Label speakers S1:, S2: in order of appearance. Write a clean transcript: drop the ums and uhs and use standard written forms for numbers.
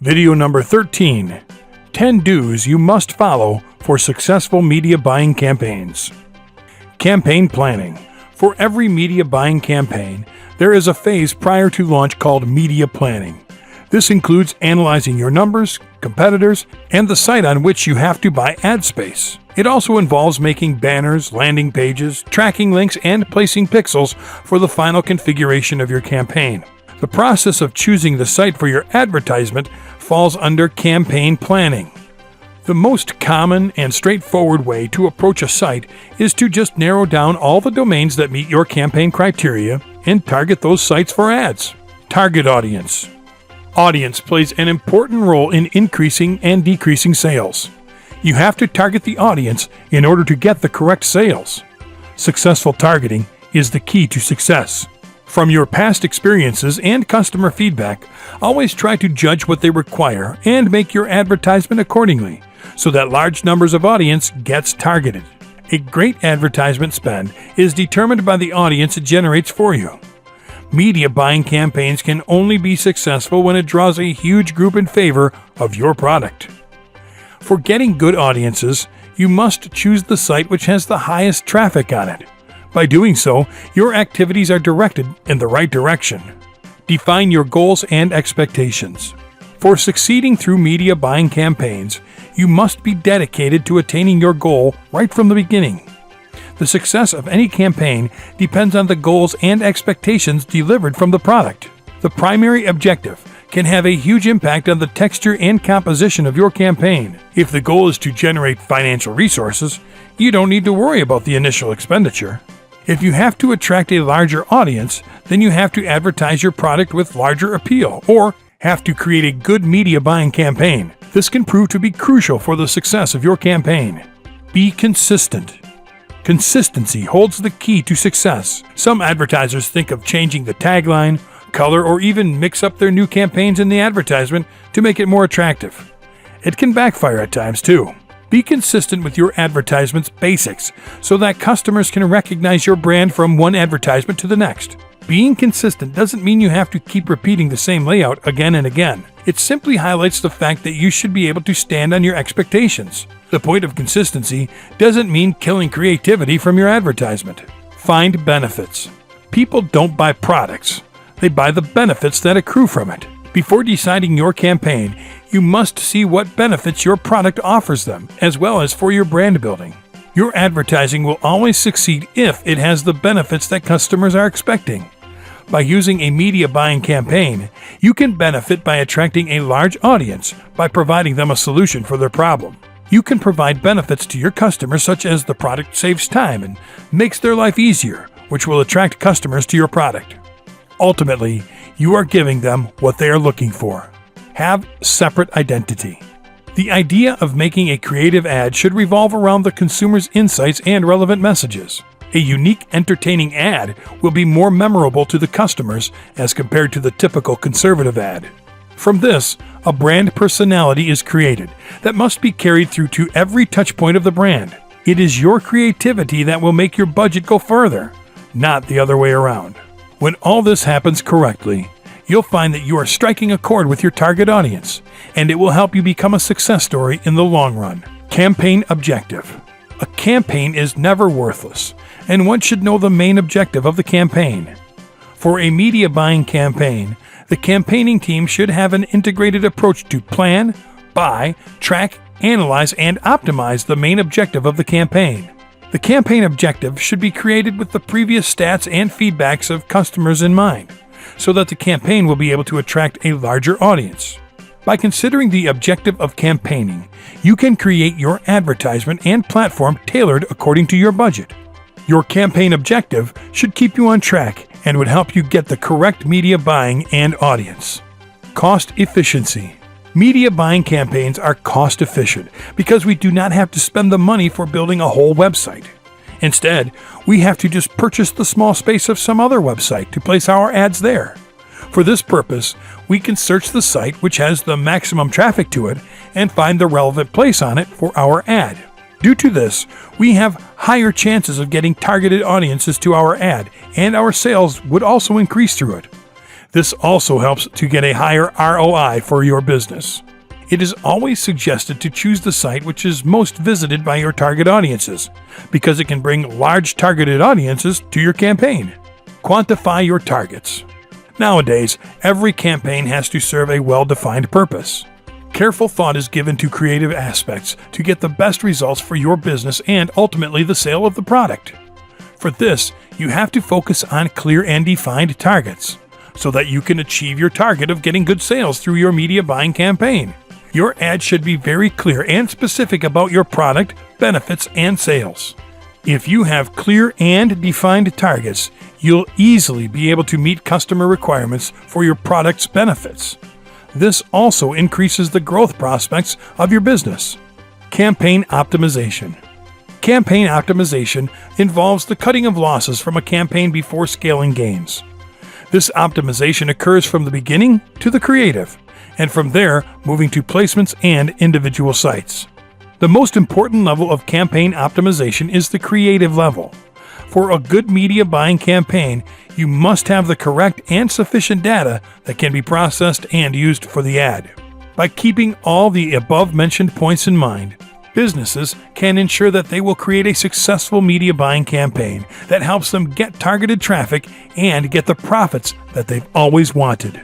S1: Video number 13. 10 do's you must follow for successful media buying campaigns. Campaign planning. For every media buying campaign, there is a phase prior to launch called media planning. This includes analyzing your numbers, competitors, and the site on which you have to buy ad space. It also involves making banners, landing pages, tracking links, and placing pixels for the final configuration of your campaign. The process of choosing the site for your advertisement falls under campaign planning. The most common and straightforward way to approach a site is to just narrow down all the domains that meet your campaign criteria and target those sites for ads. Target audience. Audience plays an important role in increasing and decreasing sales. You have to target the audience in order to get the correct sales. Successful targeting is the key to success. From your past experiences and customer feedback, always try to judge what they require and make your advertisement accordingly, so that large numbers of audience gets targeted. A great advertisement spend is determined by the audience it generates for you. Media buying campaigns can only be successful when it draws a huge group in favor of your product. For getting good audiences, you must choose the site which has the highest traffic on it. By doing so, your activities are directed in the right direction. Define your goals and expectations. For succeeding through media buying campaigns, you must be dedicated to attaining your goal right from the beginning. The success of any campaign depends on the goals and expectations delivered from the product. The primary objective can have a huge impact on the texture and composition of your campaign. If the goal is to generate financial resources, you don't need to worry about the initial expenditure. If you have to attract a larger audience, then you have to advertise your product with larger appeal, or have to create a good media buying campaign. This can prove to be crucial for the success of your campaign. Be consistent. Consistency holds the key to success. Some advertisers think of changing the tagline, color, or even mix up their new campaigns in the advertisement to make it more attractive. It can backfire at times too. Be consistent with your advertisement's basics so that customers can recognize your brand from one advertisement to the next. Being consistent doesn't mean you have to keep repeating the same layout again and again. It simply highlights the fact that you should be able to stand on your expectations. The point of consistency doesn't mean killing creativity from your advertisement. Find benefits. People don't buy products. They buy the benefits that accrue from it. Before deciding your campaign, you must see what benefits your product offers them, as well as for your brand building. Your advertising will always succeed if it has the benefits that customers are expecting. By using a media buying campaign, you can benefit by attracting a large audience by providing them a solution for their problem. You can provide benefits to your customers such as the product saves time and makes their life easier, which will attract customers to your product. Ultimately, you are giving them what they are looking for. Have separate identity. The idea of making a creative ad should revolve around the consumer's insights and relevant messages. A unique, entertaining ad will be more memorable to the customers as compared to the typical conservative ad. From this, a brand personality is created that must be carried through to every touch point of the brand. It is your creativity that will make your budget go further, not the other way around. When all this happens correctly, you'll find that you are striking a chord with your target audience, and it will help you become a success story in the long run. Campaign objective. A campaign is never worthless, and one should know the main objective of the campaign. For a media buying campaign, the campaigning team should have an integrated approach to plan, buy, track, analyze, and optimize the main objective of the campaign. The campaign objective should be created with the previous stats and feedbacks of customers in mind, so that the campaign will be able to attract a larger audience. By considering the objective of campaigning, you can create your advertisement and platform tailored according to your budget. Your campaign objective should keep you on track and would help you get the correct media buying and audience. Cost efficiency. Media buying campaigns are cost efficient because we do not have to spend the money for building a whole website. Instead, we have to just purchase the small space of some other website to place our ads there. For this purpose, we can search the site which has the maximum traffic to it and find the relevant place on it for our ad. Due to this, we have higher chances of getting targeted audiences to our ad, and our sales would also increase through it. This also helps to get a higher ROI for your business. It is always suggested to choose the site which is most visited by your target audiences, because it can bring large targeted audiences to your campaign. Quantify your targets. Nowadays, every campaign has to serve a well-defined purpose. Careful thought is given to creative aspects to get the best results for your business and ultimately the sale of the product. For this, you have to focus on clear and defined targets, so that you can achieve your target of getting good sales through your media buying campaign. Your ad should be very clear and specific about your product, benefits, and sales. If you have clear and defined targets, you'll easily be able to meet customer requirements for your product's benefits. This also increases the growth prospects of your business. Campaign optimization. Campaign optimization involves the cutting of losses from a campaign before scaling gains. This optimization occurs from the beginning to the creative, and from there moving to placements and individual sites. The most important level of campaign optimization is the creative level. For a good media buying campaign, you must have the correct and sufficient data that can be processed and used for the ad. By keeping all the above-mentioned points in mind, businesses can ensure that they will create a successful media buying campaign that helps them get targeted traffic and get the profits that they've always wanted.